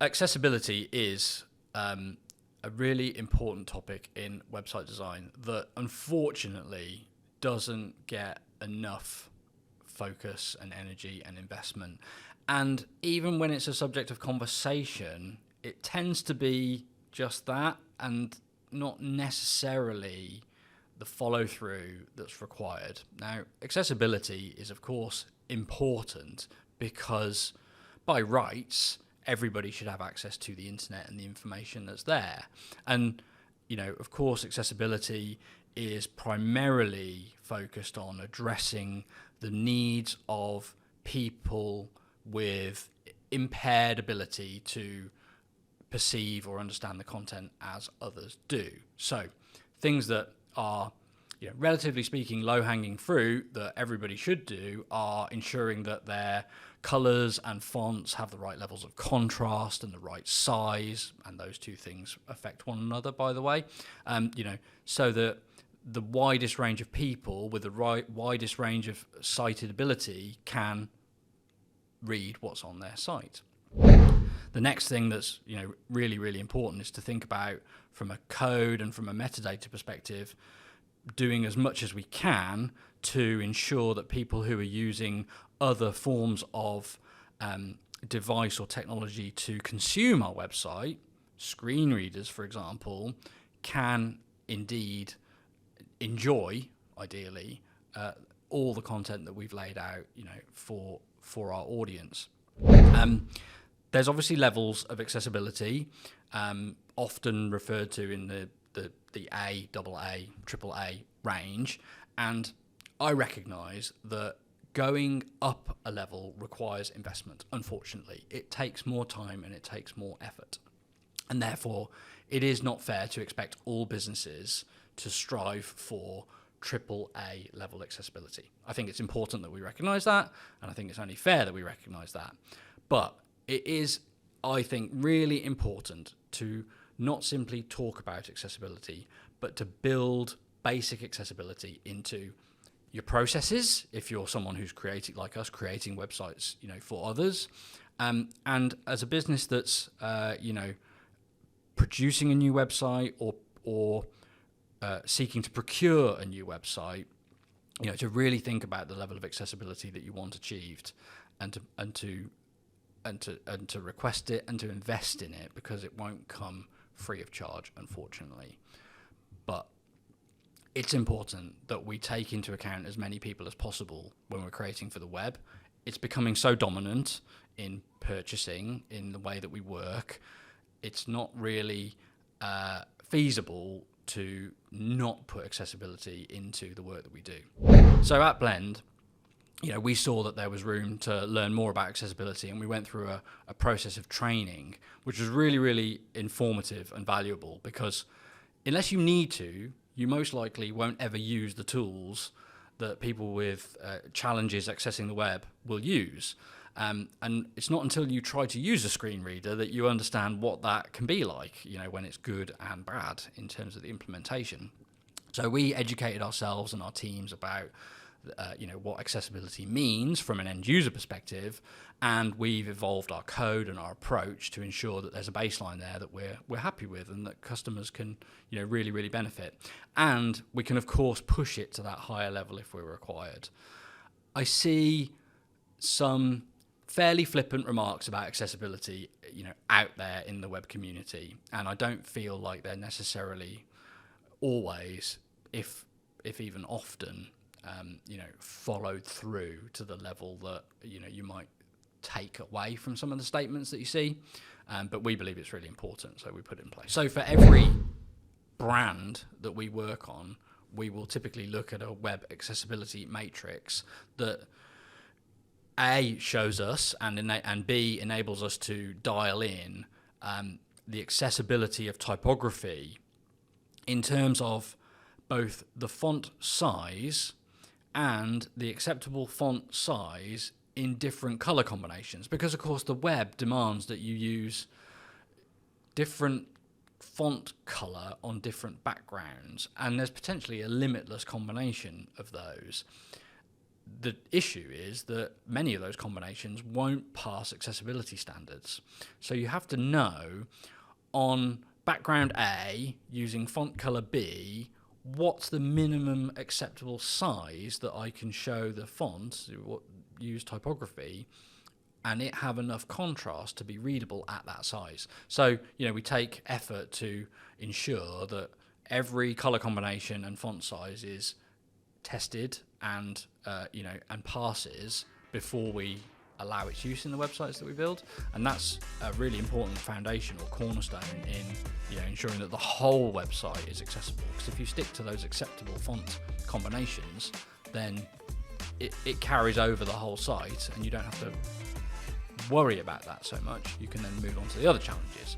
Accessibility is a really important topic in website design that unfortunately doesn't get enough focus and energy and investment. And even when it's a subject of conversation, it tends to be just that and not necessarily the follow through that's required. Now, accessibility is, of course, important because by rights, everybody should have access to the internet and the information that's there. And, of course, accessibility is primarily focused on addressing the needs of people with impaired ability to perceive or understand the content as others do. So things that are, relatively speaking, low-hanging fruit that everybody should do are ensuring that their colors and fonts have the right levels of contrast and the right size, and those two things affect one another, by the way, so that the widest range of people with the widest range of sighted ability can read what's on their site. The next thing that's really, really important is to think about, from a code and from a metadata perspective, doing as much as we can to ensure that people who are using other forms of device or technology to consume our website, screen readers, for example, can indeed enjoy, ideally, all the content that we've laid out, for our audience. There's obviously levels of accessibility, often referred to in the A, AA, AAA range, and I recognise that going up a level requires investment. Unfortunately, it takes more time and it takes more effort, and therefore it is not fair to expect all businesses to strive for AAA level accessibility. I think it's important that we recognise that, and I think it's only fair that we recognise that. But it is, I think, really important to not simply talk about accessibility, but to build basic accessibility into your processes, if you're someone who's creating, like us, creating websites, for others. And as a business that's, producing a new website or seeking to procure a new website, to really think about the level of accessibility that you want achieved, and to request it and to invest in it, because it won't come free of charge, unfortunately. But it's important that we take into account as many people as possible when we're creating for the web. It's becoming so dominant in purchasing, in the way that we work. It's not really feasible to not put accessibility into the work that we do. So at Blend, we saw that there was room to learn more about accessibility, and we went through a process of training, which was really, really informative and valuable, because unless you need to, you most likely won't ever use the tools that people with challenges accessing the web will use. And it's not until you try to use a screen reader that you understand what that can be like, when it's good and bad in terms of the implementation. So we educated ourselves and our teams about what accessibility means from an end user perspective, and we've evolved our code and our approach to ensure that there's a baseline there that we're happy with, and that customers can really, really benefit. And we can, of course, push it to that higher level if we're required. I see some fairly flippant remarks about accessibility out there in the web community, and I don't feel like they're necessarily always, if even often, followed through to the level that you might take away from some of the statements that you see, but we believe it's really important, so we put it in place. So for every brand that we work on, we will typically look at a web accessibility matrix that A, shows us, and B, enables us to dial in the accessibility of typography in terms of both the font size and the acceptable font size in different color combinations, because of course the web demands that you use different font color on different backgrounds, and there's potentially a limitless combination of those. the issue is that many of those combinations won't pass accessibility standards. So you have to know on background A using font color B, what's the minimum acceptable size that I can show the font, use typography, and it have enough contrast to be readable at that size. So, we take effort to ensure that every color combination and font size is tested and and passes before we allow its use in the websites that we build. And that's a really important foundation or cornerstone in ensuring that the whole website is accessible. Because if you stick to those acceptable font combinations, then it carries over the whole site, and you don't have to worry about that so much. You can then move on to the other challenges.